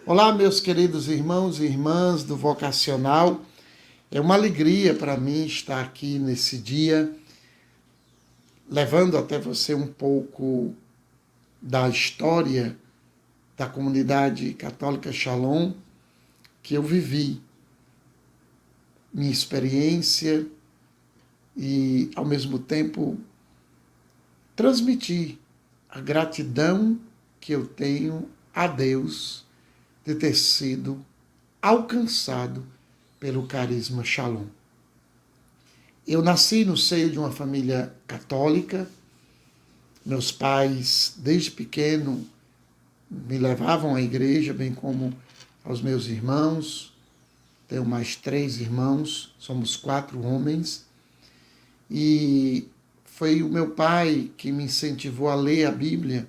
Olá, meus queridos irmãos e irmãs do Vocacional. É uma alegria para mim estar aqui nesse dia, levando até você um pouco da história da comunidade católica Shalom que eu vivi, minha experiência e, ao mesmo tempo, transmitir a gratidão que eu tenho a Deus de ter sido alcançado pelo carisma Shalom. Eu nasci no seio de uma família católica. Meus pais, desde pequeno, me levavam à igreja, bem como aos meus irmãos. Tenho mais 3 irmãos, somos 4 homens. E foi o meu pai que me incentivou a ler a Bíblia.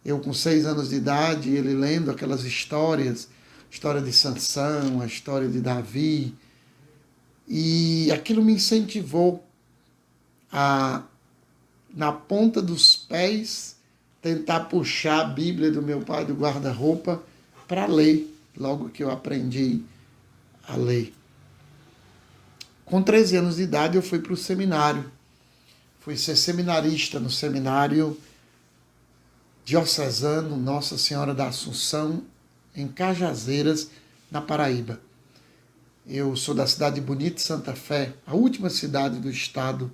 Eu, com 6 anos de idade, ele lendo aquelas histórias, a história de Sansão, a história de Davi, e aquilo me incentivou a, na ponta dos pés, tentar puxar a Bíblia do meu pai do guarda-roupa para ler, logo que eu aprendi a ler. Com 13 anos de idade, eu fui para o seminário. Fui ser seminarista no seminário diocesano Nossa Senhora da Assunção, em Cajazeiras, na Paraíba. Eu sou da cidade de Bonito, Santa Fé, a última cidade do estado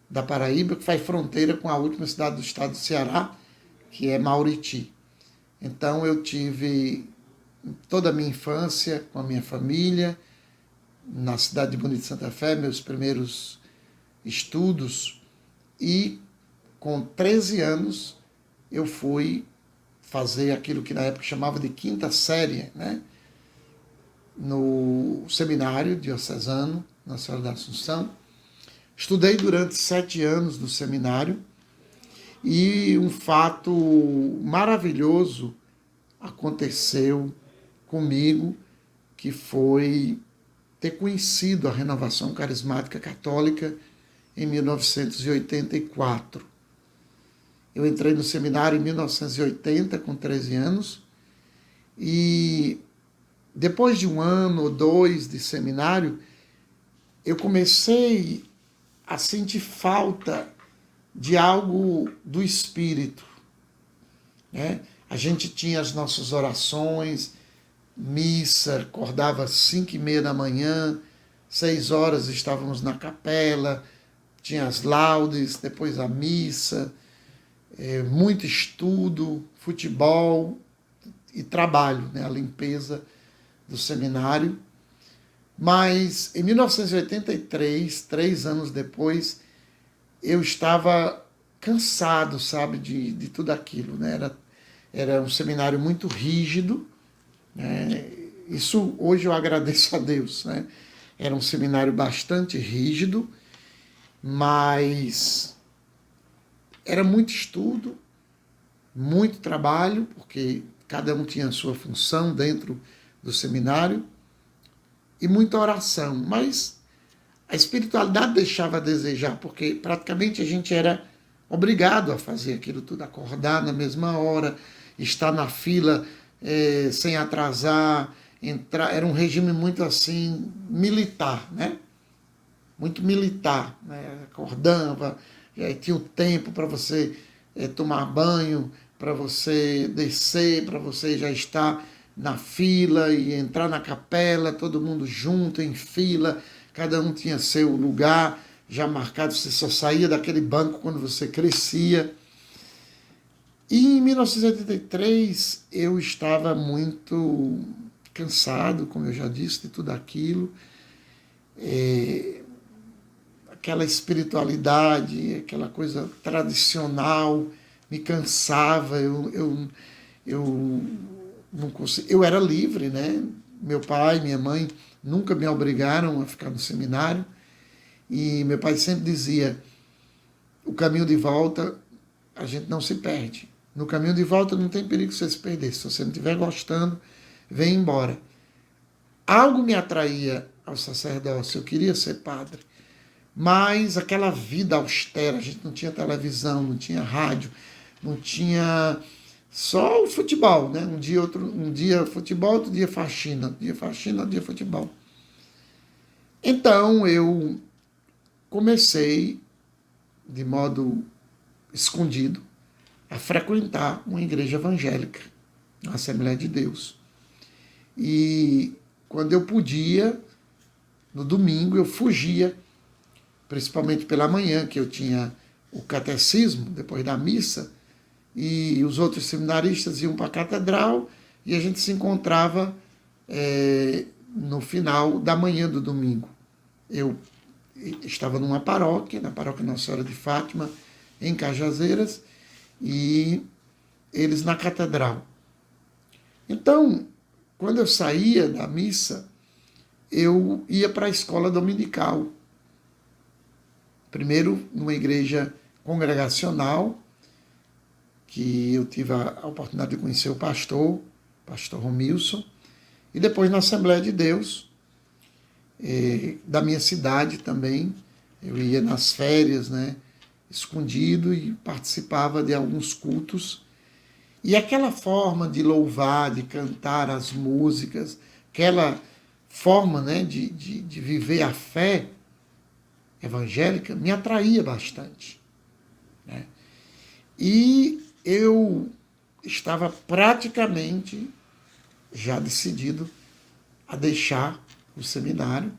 da Paraíba, que faz fronteira com a última cidade do estado do Ceará, que é Mauriti. Então eu tive toda a minha infância com a minha família, na cidade de Bonito, Santa Fé, meus primeiros estudos, e com 13 anos eu fui fazer aquilo que na época chamava de quinta série, né? No seminário diocesano, Nossa Senhora da Assunção. Estudei durante 7 anos no seminário e um fato maravilhoso aconteceu comigo, que foi ter conhecido a Renovação Carismática Católica em 1984. Eu entrei no seminário em 1980, com 13 anos, e depois de 1 ano ou 2 de seminário, eu comecei a sentir falta de algo do Espírito, né? A gente tinha as nossas orações, missa, acordava às 5h30 da manhã, 6 horas estávamos na capela, tinha as laudes, depois a missa, muito estudo, futebol e trabalho, né? A limpeza do seminário. Mas em 1983, 3 anos depois, eu estava cansado, sabe, de tudo aquilo, né? Era um seminário muito rígido, né? Isso hoje eu agradeço a Deus, né? Era um seminário bastante rígido, mas era muito estudo, muito trabalho, porque cada um tinha a sua função dentro do seminário, e muita oração. Mas a espiritualidade deixava a desejar, porque praticamente a gente era obrigado a fazer aquilo tudo, acordar na mesma hora, estar na fila sem atrasar, entrar. Era um regime muito assim, militar, né? Muito militar, né? Acordava, tinha o tempo para você tomar banho, para você descer, para você já estar na fila e entrar na capela, todo mundo junto, em fila, cada um tinha seu lugar já marcado, você só saía daquele banco quando você crescia. E em 1983 eu estava muito cansado, como eu já disse, de tudo aquilo. Aquela espiritualidade, aquela coisa tradicional me cansava, eu não consegui, eu era livre, né? Meu pai, minha mãe nunca me obrigaram a ficar no seminário, e meu pai sempre dizia: o caminho de volta a gente não se perde. No caminho de volta não tem perigo de você se perder. Se você não estiver gostando, vem embora. Algo me atraía ao sacerdócio, eu queria ser padre. Mas aquela vida austera, a gente não tinha televisão, não tinha rádio, não tinha Só o futebol, né? Um dia futebol, outro dia faxina, outro dia futebol. Então eu comecei, de modo escondido, a frequentar uma igreja evangélica, a Assembleia de Deus. E quando eu podia, no domingo, eu fugia, principalmente pela manhã, que eu tinha o catecismo, depois da missa, e os outros seminaristas iam para a catedral, e a gente se encontrava no final da manhã do domingo. Eu estava numa paróquia, na paróquia Nossa Senhora de Fátima, em Cajazeiras, e eles na catedral. Então, quando eu saía da missa, eu ia para a escola dominical. Primeiro, numa igreja congregacional, que eu tive a oportunidade de conhecer o pastor Romilson, e depois na Assembleia de Deus, da minha cidade também. Eu ia nas férias, né, escondido, e participava de alguns cultos. E aquela forma de louvar, de cantar as músicas, aquela forma, né, de viver a fé evangélica me atraía bastante, né? E eu estava praticamente já decidido a deixar o seminário.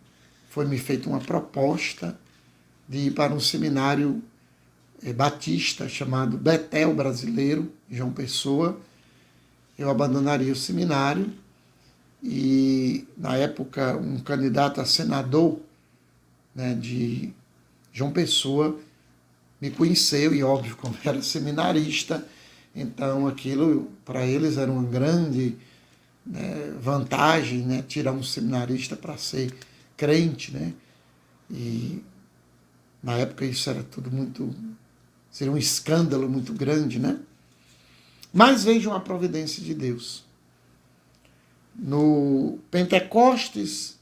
Foi-me feita uma proposta de ir para um seminário batista chamado Betel Brasileiro, João Pessoa. Eu abandonaria o seminário e, na época, um candidato a senador, né, de João Pessoa me conheceu, e óbvio, como era seminarista, então aquilo para eles era uma grande, né, vantagem, né, tirar um seminarista para ser crente, né? E na época isso era tudo muito, seria um escândalo muito grande, né? Mas vejam a providência de Deus. No Pentecostes,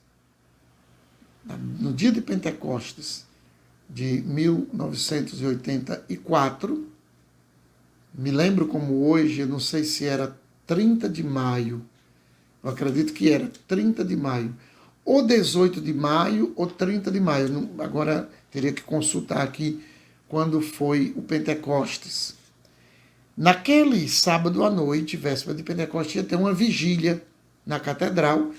no dia de Pentecostes de 1984, me lembro como hoje, eu não sei se era 30 de maio, eu acredito que era 30 de maio, ou 18 de maio, ou 30 de maio, agora teria que consultar aqui quando foi o Pentecostes. Naquele sábado à noite, véspera de Pentecostes, ia ter uma vigília na catedral,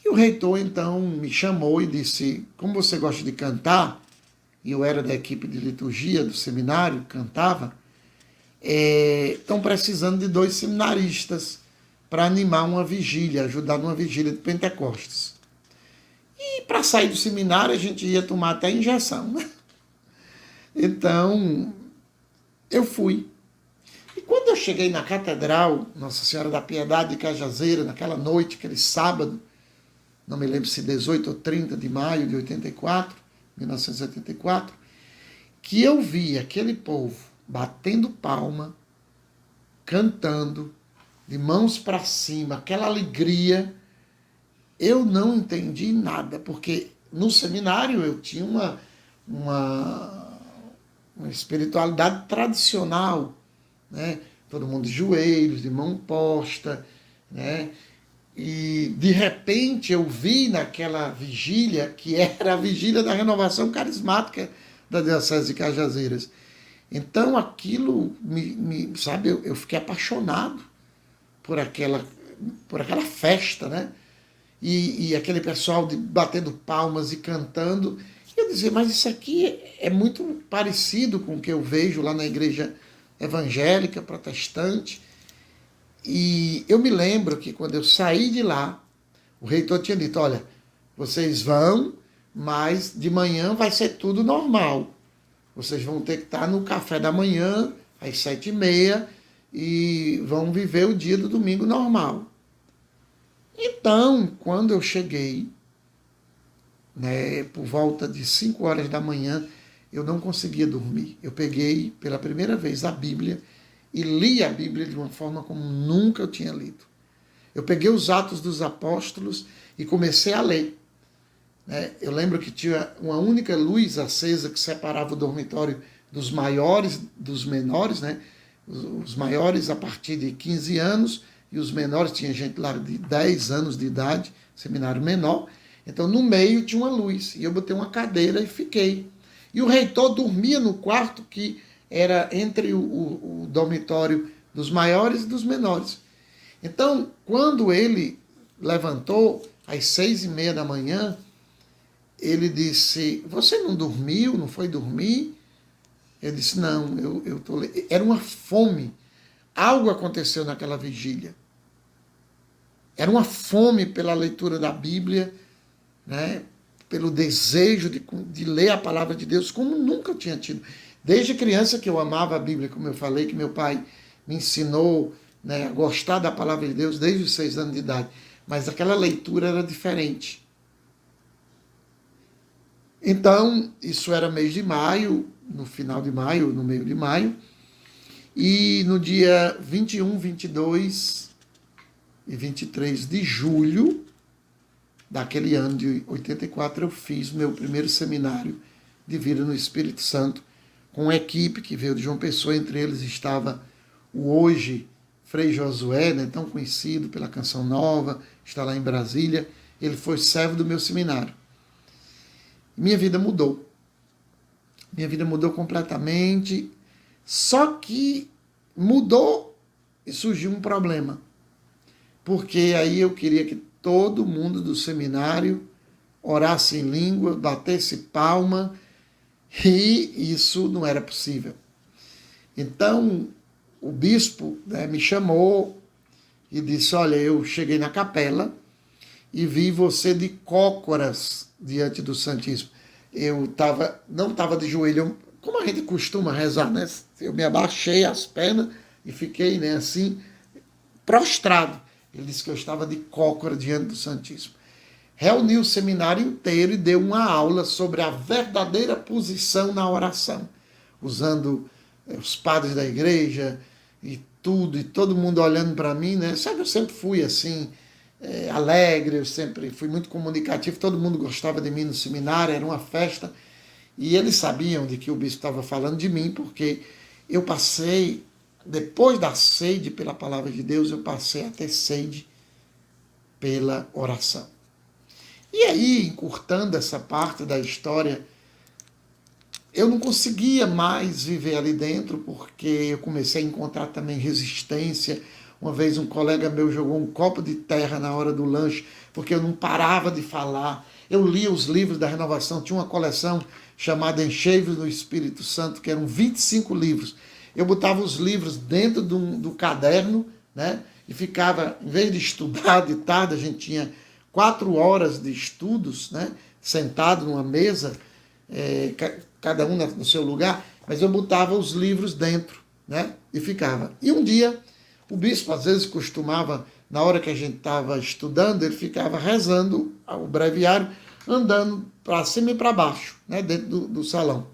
e o reitor então me chamou e disse: como você gosta de cantar, e eu era da equipe de liturgia do seminário, cantava, estão precisando de 2 seminaristas para animar uma vigília, ajudar numa vigília de Pentecostes. E para sair do seminário a gente ia tomar até injeção, né? Então, eu fui. E quando eu cheguei na catedral, Nossa Senhora da Piedade de Cajazeira, naquela noite, aquele sábado, não me lembro se 18 ou 30 de maio de 1984, que eu vi aquele povo batendo palma, cantando, de mãos para cima, aquela alegria, eu não entendi nada, porque no seminário eu tinha uma espiritualidade tradicional, né? Todo mundo de joelhos, de mão posta, né? E de repente eu vi naquela vigília, que era a vigília da renovação carismática da Diocese de Cajazeiras. Então aquilo sabe, eu fiquei apaixonado por aquela festa, né? E aquele pessoal batendo palmas e cantando. E eu dizia, mas isso aqui é muito parecido com o que eu vejo lá na igreja evangélica, protestante. E eu me lembro que quando eu saí de lá, o reitor tinha dito: olha, vocês vão, mas de manhã vai ser tudo normal. Vocês vão ter que estar no café da manhã, às 7h30, e vão viver o dia do domingo normal. Então, quando eu cheguei, né, por volta de 5 horas da manhã, eu não conseguia dormir. Eu peguei pela primeira vez a Bíblia e li a Bíblia de uma forma como nunca eu tinha lido. Eu peguei os Atos dos Apóstolos e comecei a ler. Eu lembro que tinha uma única luz acesa que separava o dormitório dos maiores dos menores, né? os maiores a partir de 15 anos, e os menores, tinha gente lá de 10 anos de idade, seminário menor. Então, no meio tinha uma luz, e eu botei uma cadeira e fiquei. E o reitor dormia no quarto que era entre o dormitório dos maiores e dos menores. Então, quando ele levantou, às 6h30 da manhã, ele disse, você não dormiu, não foi dormir? Eu disse, não, eu tô... Era uma fome. Algo aconteceu naquela vigília. Era uma fome pela leitura da Bíblia, né? Pelo desejo de ler a palavra de Deus, como nunca eu tinha tido. Desde criança que eu amava a Bíblia, como eu falei, que meu pai me ensinou, né, a gostar da palavra de Deus desde os 6 anos de idade. Mas aquela leitura era diferente. Então, isso era mês de maio, no final de maio, no meio de maio. E no dia 21, 22 e 23 de julho daquele ano de 84, eu fiz o meu primeiro seminário de vida no Espírito Santo, com uma equipe que veio de João Pessoa. Entre eles estava o hoje Frei Josué, né, tão conhecido pela Canção Nova, está lá em Brasília. Ele foi servo do meu seminário. Minha vida mudou. Minha vida mudou completamente. Só que mudou e surgiu um problema. Porque aí eu queria que todo mundo do seminário orasse em língua, batesse palma, e isso não era possível. Então, o bispo, né, me chamou e disse, olha, eu cheguei na capela e vi você de cócoras diante do Santíssimo. Eu não estava de joelho, como a gente costuma rezar, né? Eu me abaixei as pernas e fiquei, né, assim, prostrado. Ele disse que eu estava de cócora diante do Santíssimo. Reuniu o seminário inteiro e deu uma aula sobre a verdadeira posição na oração, usando os padres da igreja e tudo, e todo mundo olhando para mim, né? Sabe, eu sempre fui assim, alegre, eu sempre fui muito comunicativo, todo mundo gostava de mim no seminário, era uma festa, e eles sabiam de que o bispo estava falando de mim, porque eu passei, depois da sede pela palavra de Deus, eu passei a ter sede pela oração. E aí, encurtando essa parte da história, eu não conseguia mais viver ali dentro, porque eu comecei a encontrar também resistência. Uma vez um colega meu jogou um copo de terra na hora do lanche, porque eu não parava de falar. Eu lia os livros da renovação, tinha uma coleção chamada Enchei-vos do Espírito Santo, que eram 25 livros. Eu botava os livros dentro do caderno, né? E ficava, em vez de estudar de tarde, a gente tinha 4 horas de estudos, né? Sentado numa mesa, cada um no seu lugar, mas eu botava os livros dentro, né? E ficava. E um dia, o bispo às vezes costumava, na hora que a gente estava estudando, ele ficava rezando o breviário, andando para cima e para baixo, né? Dentro do salão.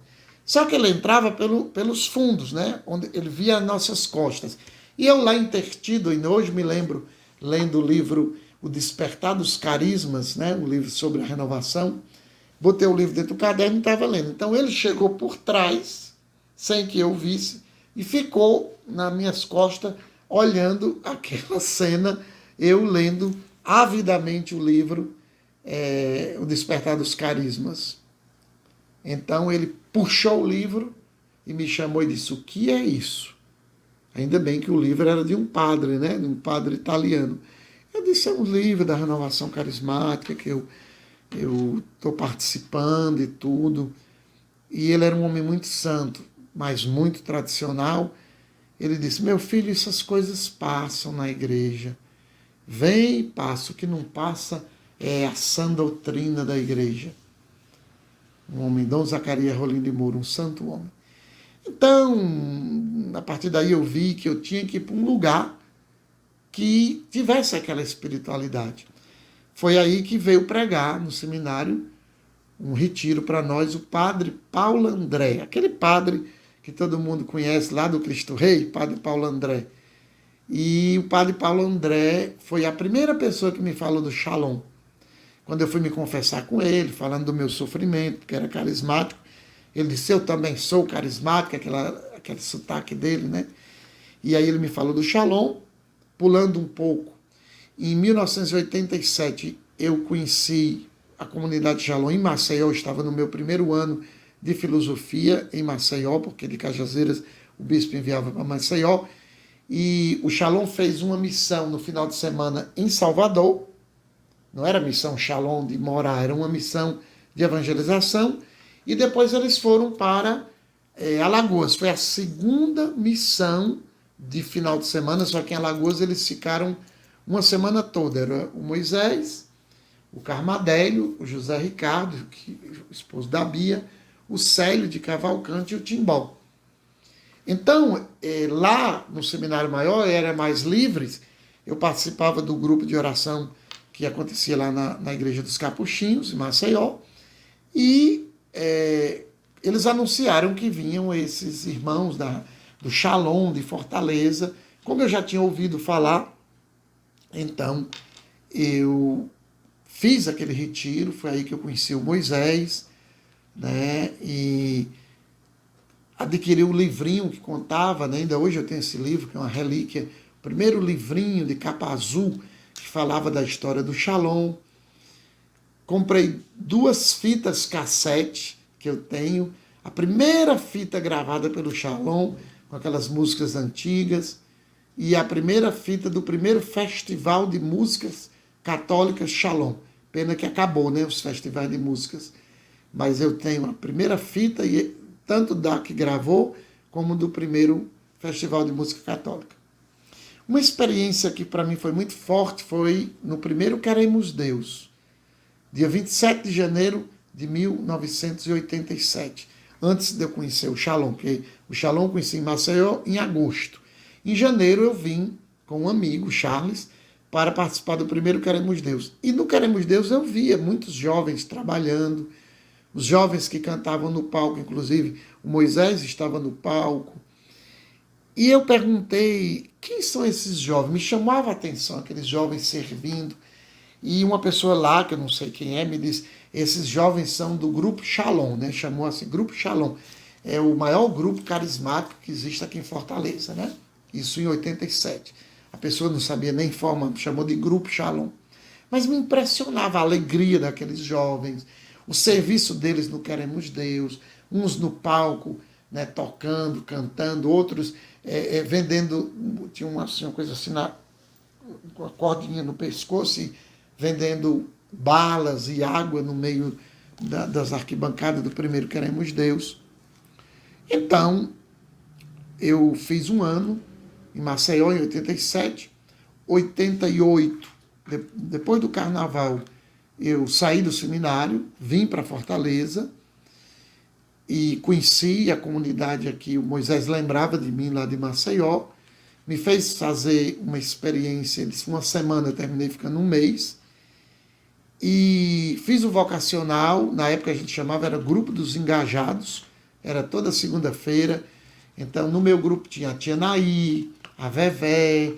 Só que ele entrava pelos fundos, né? Onde ele via as nossas costas. E eu lá intertido, e hoje me lembro, lendo o livro O Despertar dos Carismas, né? Um livro sobre a renovação, botei o livro dentro do caderno e estava lendo. Então ele chegou por trás, sem que eu visse, e ficou nas minhas costas, olhando aquela cena, eu lendo avidamente o livro O Despertar dos Carismas. Então ele puxou o livro e me chamou e disse, o que é isso? Ainda bem que o livro era de um padre, né? De um padre italiano. Eu disse, é um livro da renovação carismática que eu estou participando e tudo. E ele era um homem muito santo, mas muito tradicional. Ele disse, meu filho, essas coisas passam na igreja. Vem e passa. O que não passa é a sã doutrina da igreja. Um homem, Dom Zacarias Rolim de Moura, um santo homem. Então, a partir daí eu vi que eu tinha que ir para um lugar que tivesse aquela espiritualidade. Foi aí que veio pregar no seminário, um retiro para nós, o padre Paulo André, aquele padre que todo mundo conhece lá do Cristo Rei, padre Paulo André. E o padre Paulo André foi a primeira pessoa que me falou do Shalom. Quando eu fui me confessar com ele, falando do meu sofrimento, porque era carismático, ele disse, eu também sou carismático, aquele sotaque dele, né? E aí ele me falou do Shalom, pulando um pouco. Em 1987, eu conheci a comunidade Shalom em Maceió. Eu estava no meu primeiro ano de filosofia em Maceió, porque de Cajazeiras o bispo enviava para Maceió. E o Shalom fez uma missão no final de semana em Salvador. Não era missão Shalom de morar, era uma missão de evangelização. E depois eles foram para Alagoas. Foi a segunda missão de final de semana, só que em Alagoas eles ficaram uma semana toda. Era o Moisés, o Carmadélio, o José Ricardo, o esposo da Bia, o Célio de Cavalcante e o Timbó. Então, lá no Seminário Maior, era mais livres, eu participava do grupo de oração que acontecia lá na Igreja dos Capuchinhos, em Maceió, e eles anunciaram que vinham esses irmãos do Shalom de Fortaleza. Como eu já tinha ouvido falar, então eu fiz aquele retiro, foi aí que eu conheci o Moisés, né, e adquiri o livrinho que contava, né, ainda hoje eu tenho esse livro, que é uma relíquia, o primeiro livrinho de capa azul, que falava da história do Shalom. Comprei 2 fitas cassete que eu tenho, a primeira fita gravada pelo Shalom, com aquelas músicas antigas, e a primeira fita do primeiro festival de músicas católicas Shalom. Pena que acabou, né, os festivais de músicas. Mas eu tenho a primeira fita, tanto da que gravou, como do primeiro festival de música católica. Uma experiência que para mim foi muito forte foi no primeiro Queremos Deus, dia 27 de janeiro de 1987, antes de eu conhecer o Shalom, porque o Shalom eu conheci em Maceió em agosto. Em janeiro eu vim com um amigo, Charles, para participar do primeiro Queremos Deus. E no Queremos Deus eu via muitos jovens trabalhando, os jovens que cantavam no palco, inclusive o Moisés estava no palco. E eu perguntei, quem são esses jovens? Me chamava a atenção aqueles jovens servindo. E uma pessoa lá, que eu não sei quem é, me disse, esses jovens são do Grupo Shalom, né? Chamou assim, Grupo Shalom. É o maior grupo carismático que existe aqui em Fortaleza, né? Isso em 87. A pessoa não sabia nem forma, chamou de Grupo Shalom. Mas me impressionava a alegria daqueles jovens, o serviço deles no Queremos Deus, uns no palco, né, tocando, cantando, outros vendendo, tinha uma coisa assim, com a cordinha no pescoço e vendendo balas e água no meio das arquibancadas do primeiro Queremos Deus. Então, eu fiz um ano em Maceió em 87, 88, depois do carnaval, eu saí do seminário, vim para Fortaleza e conheci a comunidade aqui. O Moisés lembrava de mim lá de Maceió, me fez fazer uma experiência, uma semana, eu terminei ficando um mês, e fiz o vocacional, na época a gente chamava, era Grupo dos Engajados, era toda segunda-feira. Então no meu grupo tinha a Tia Naí, a Vevé,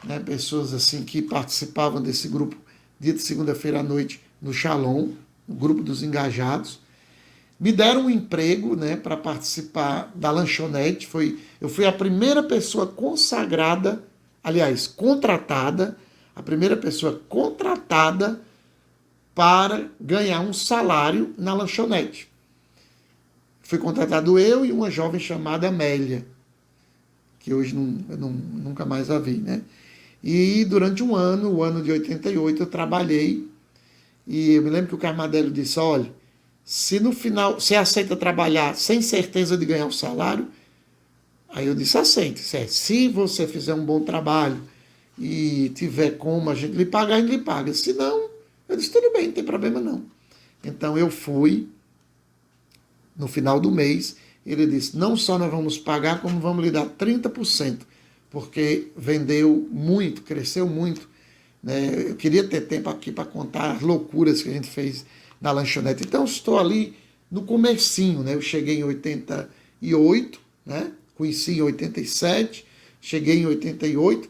né, pessoas assim que participavam desse grupo dia de segunda-feira à noite no Shalom, no Grupo dos Engajados. Me deram um emprego, né, para participar da lanchonete. Eu fui a primeira pessoa consagrada, aliás, contratada, a primeira pessoa contratada para ganhar um salário na lanchonete. Fui contratado eu e uma jovem chamada Amélia, que hoje eu nunca mais a vi, né? E durante um ano, o ano de 88, eu trabalhei. E eu me lembro que o Carmadélio disse, olha, se no final você aceita trabalhar sem certeza de ganhar o salário, aí eu disse, aceito. Se você fizer um bom trabalho e tiver como a gente lhe pagar, a gente lhe paga. Se não, eu disse, tudo bem, não tem problema não. Então eu fui, no final do mês, ele disse, não só nós vamos pagar, como vamos lhe dar 30%, porque vendeu muito, cresceu muito. Né? Eu queria ter tempo aqui para contar as loucuras que a gente fez na lanchonete. Então, estou ali no comecinho, né? Eu cheguei em 88, né? Conheci em 87, cheguei em 88,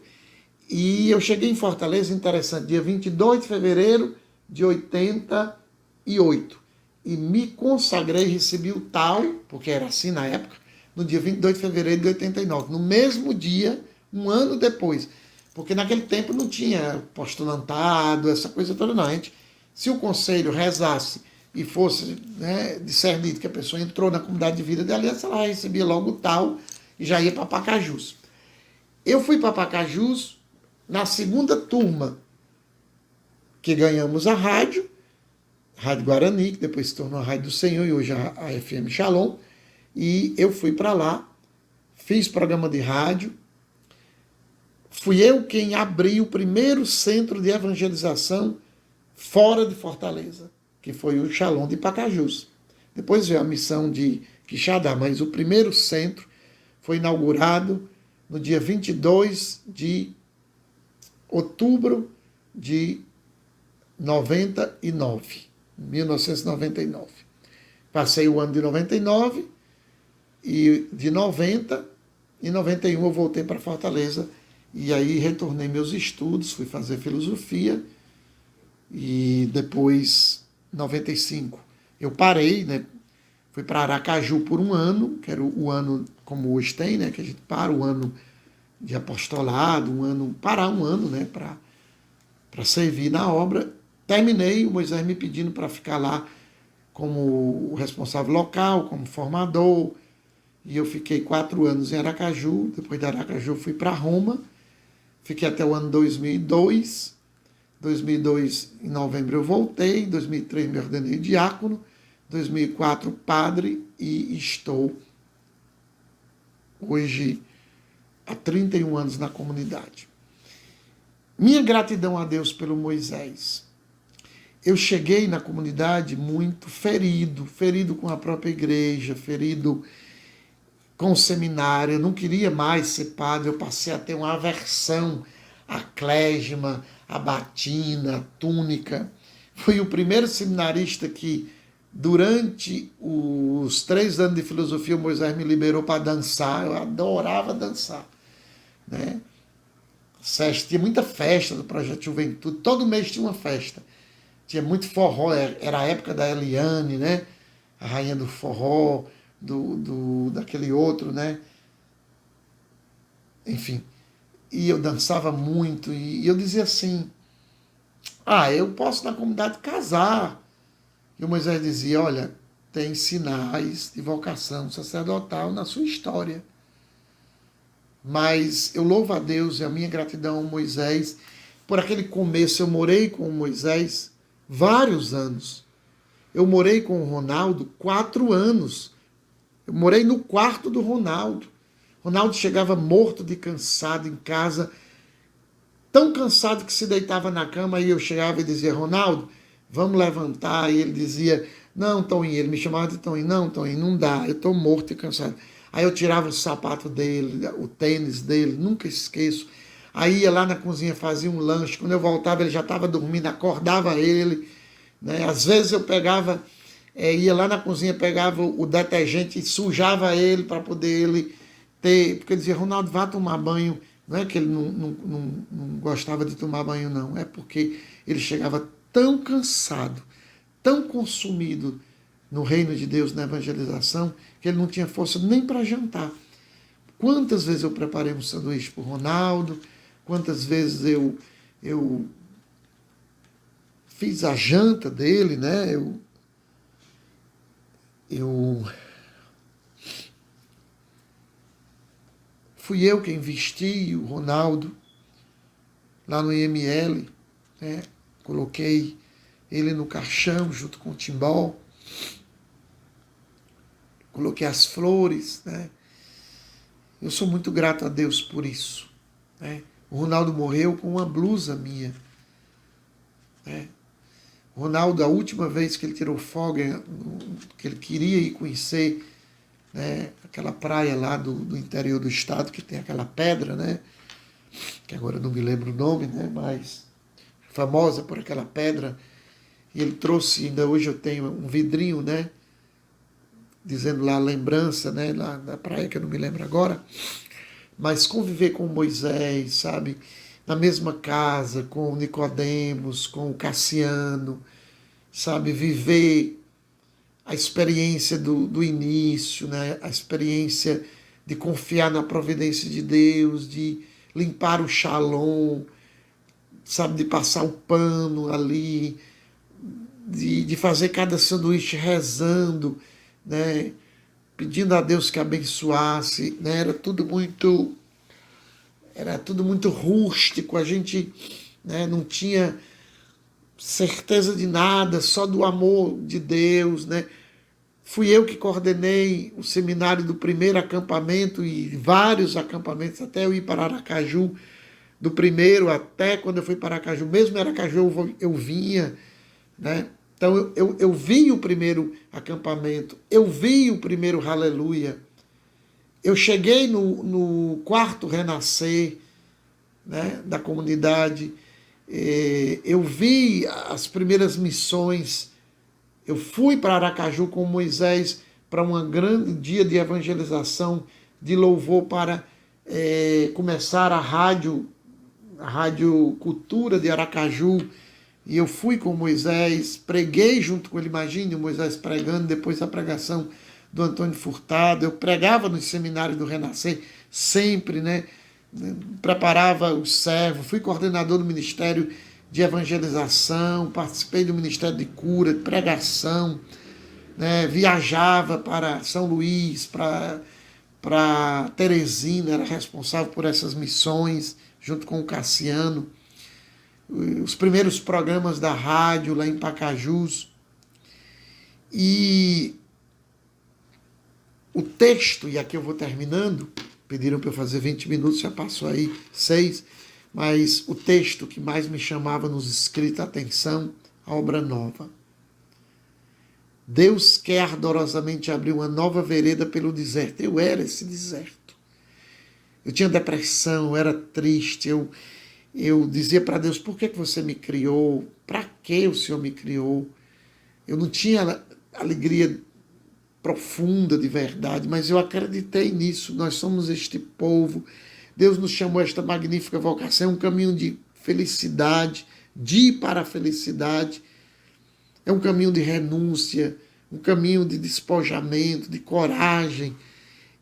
e eu cheguei em Fortaleza, interessante, dia 22 de fevereiro de 88. E me consagrei, recebi o tal, porque era assim na época, no dia 22 de fevereiro de 89. No mesmo dia, um ano depois. Porque naquele tempo não tinha postulantado, essa coisa toda, não. Se o conselho rezasse e fosse, né, discernido que a pessoa entrou na comunidade de vida de aliança, ela recebia logo o tal e já ia para Pacajus. Eu fui para Pacajus na segunda turma que ganhamos a Rádio Guarani, que depois se tornou a Rádio do Senhor e hoje a FM Shalom. E eu fui para lá, fiz programa de rádio. Fui eu quem abri o primeiro centro de evangelização fora de Fortaleza, que foi o Shalom de Pacajus. Depois veio a missão de Quixadá, mas o primeiro centro foi inaugurado no dia 22 de outubro de 1999. Passei o ano de 99 e de 90 e 91 eu voltei para Fortaleza e aí retornei meus estudos, fui fazer filosofia e depois 95 eu parei, né? Fui para Aracaju por um ano, que era o ano como hoje tem, né? Que a gente para o ano de apostolado, parar um ano, né? Para servir na obra. Terminei, o Moisés me pedindo para ficar lá como o responsável local, como formador, e eu fiquei 4 anos em Aracaju. Depois de Aracaju fui para Roma, fiquei até o ano 2002. 2002, em novembro, eu voltei. Em 2003, me ordenei diácono. 2004, padre. E estou hoje há 31 anos na comunidade. Minha gratidão a Deus pelo Moisés. Eu cheguei na comunidade muito ferido com a própria igreja, ferido com o seminário. Eu não queria mais ser padre, eu passei a ter uma aversão à clésima, à batina, à túnica. Fui o primeiro seminarista que, durante os 3 anos de filosofia, o Moisés me liberou para dançar. Eu adorava dançar, né? Tinha muita festa do Projeto Juventude, todo mês tinha uma festa. Tinha muito forró, era a época da Eliane, né? A rainha do forró, daquele outro, né? Enfim. E eu dançava muito, e eu dizia assim, eu posso na comunidade casar. E o Moisés dizia, olha, tem sinais de vocação sacerdotal na sua história. Mas eu louvo a Deus e a minha gratidão ao Moisés. Por aquele começo, eu morei com o Moisés vários anos. Eu morei com o Ronaldo 4 anos. Eu morei no quarto do Ronaldo. Ronaldo chegava morto de cansado em casa, tão cansado que se deitava na cama, e eu chegava e dizia, Ronaldo, vamos levantar. E ele dizia, não, Toninho. Ele me chamava de Toninho. Não, Toninho, não dá, eu estou morto e cansado. Aí eu tirava o sapato dele, o tênis dele, nunca esqueço. Aí ia lá na cozinha, fazia um lanche. Quando eu voltava, ele já estava dormindo, acordava ele, né? Às vezes eu pegava, ia lá na cozinha, pegava o detergente e sujava ele para poder ele ter. Porque ele dizia, Ronaldo, vá tomar banho. Não é que ele não gostava de tomar banho, não. É porque ele chegava tão cansado, tão consumido no reino de Deus, na evangelização, que ele não tinha força nem para jantar. Quantas vezes eu preparei um sanduíche para o Ronaldo, quantas vezes eu fiz a janta dele, né? Fui eu quem vesti o Ronaldo lá no IML, né? Coloquei ele no caixão junto com o Timbó, coloquei as flores, né? Eu sou muito grato a Deus por isso, né? O Ronaldo morreu com uma blusa minha, né? O Ronaldo, a última vez que ele tirou folga, que ele queria ir conhecer, né, aquela praia lá do interior do estado, que tem aquela pedra, né? Que agora eu não me lembro o nome, né? Mas famosa por aquela pedra. E ele trouxe, ainda hoje eu tenho um vidrinho, né? Dizendo lá a lembrança, né? Lá da praia, que eu não me lembro agora. Mas conviver com Moisés, sabe? Na mesma casa, com o Nicodemos, com o Cassiano, sabe? Viver a experiência do início, né? A experiência de confiar na providência de Deus, de limpar o Shalom, sabe, de passar o pano ali, de fazer cada sanduíche rezando, né? Pedindo a Deus que abençoasse, né? Era tudo muito rústico, a gente, né, não tinha certeza de nada, só do amor de Deus, né? Fui eu que coordenei o seminário do primeiro acampamento e vários acampamentos, até eu ir para Aracaju, do primeiro até quando eu fui para Aracaju, mesmo em Aracaju eu vinha, né? Então eu vi o primeiro acampamento, eu vi o primeiro Aleluia, eu cheguei no quarto Renascer, né, da comunidade, eu vi as primeiras missões, eu fui para Aracaju com Moisés para um grande dia de evangelização, de louvor para começar a Rádio Cultura de Aracaju, e eu fui com Moisés, preguei junto com ele, imagine o Moisés pregando, depois da pregação do Antônio Furtado, eu pregava no seminário do Renascer, sempre, né? Preparava os servos, fui coordenador do Ministério de Evangelização, participei do Ministério de Cura, de pregação, né? Viajava para São Luís, para Teresina, era responsável por essas missões, junto com o Cassiano, os primeiros programas da rádio lá em Pacajus. E o texto, e aqui eu vou terminando, pediram para eu fazer 20 minutos, já passou aí 6, mas o texto que mais me chamava nos escritos a atenção, a obra nova. Deus quer ardorosamente abrir uma nova vereda pelo deserto. Eu era esse deserto. Eu tinha depressão, eu era triste, eu dizia para Deus, por que você me criou? Para que o Senhor me criou? Eu não tinha alegria profunda de verdade, mas eu acreditei nisso. Nós somos este povo. Deus nos chamou a esta magnífica vocação, é um caminho de felicidade, de ir para a felicidade. É um caminho de renúncia, um caminho de despojamento, de coragem.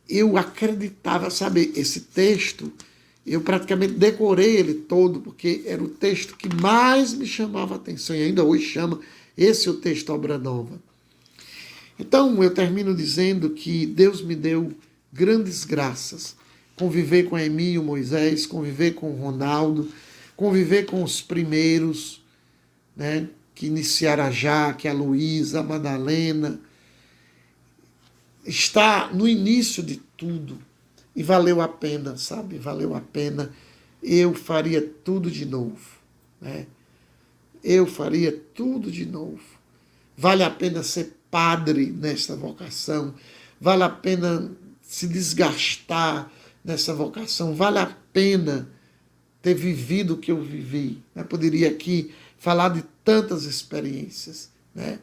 Eu acreditava, sabe, esse texto, eu praticamente decorei ele todo, porque era o texto que mais me chamava a atenção, e ainda hoje chama, esse é o texto Obra Nova. Então, eu termino dizendo que Deus me deu grandes graças. Conviver com Emílio Moisés, conviver com o Ronaldo, conviver com os primeiros, né, que iniciaram a Jaque, a Luísa, a Madalena. Está no início de tudo. E valeu a pena, sabe? Valeu a pena. Eu faria tudo de novo, né? Eu faria tudo de novo. Vale a pena ser padre nessa vocação. Vale a pena se desgastar nessa vocação. Vale a pena ter vivido o que eu vivi. Eu poderia aqui falar de tantas experiências, né?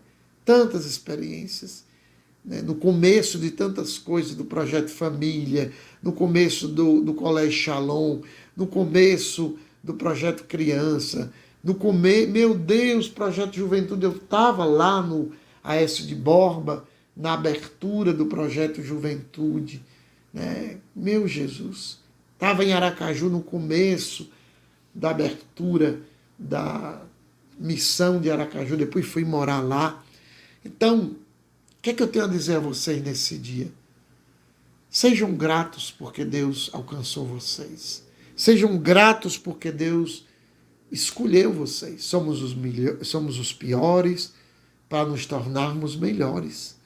Tantas experiências. No começo de tantas coisas do Projeto Família, no começo do Colégio Shalom, no começo do Projeto Criança, meu Deus, Projeto Juventude, eu estava lá no Aécio de Borba, na abertura do Projeto Juventude, né? Meu Jesus, estava em Aracaju no começo da abertura da missão de Aracaju, depois fui morar lá. Então, o que é que eu tenho a dizer a vocês nesse dia? Sejam gratos porque Deus alcançou vocês. Sejam gratos porque Deus escolheu vocês. Somos os piores para nos tornarmos melhores.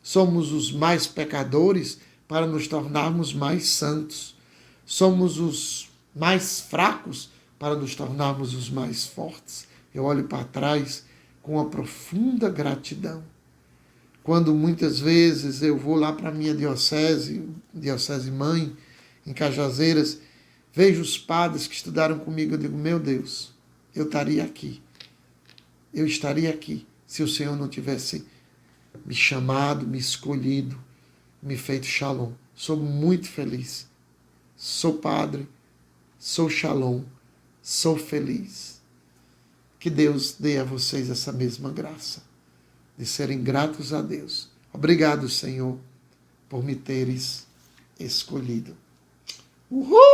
Somos os mais pecadores para nos tornarmos mais santos. Somos os mais fracos para nos tornarmos os mais fortes. Eu olho para trás com uma profunda gratidão. Quando muitas vezes eu vou lá para a minha diocese mãe, em Cajazeiras, vejo os padres que estudaram comigo, eu digo, meu Deus, eu estaria aqui. Eu estaria aqui se o Senhor não tivesse me chamado, me escolhido, me feito Shalom. Sou muito feliz. Sou padre, sou Shalom, sou feliz. Que Deus dê a vocês essa mesma graça de serem gratos a Deus. Obrigado, Senhor, por me teres escolhido. Uhul!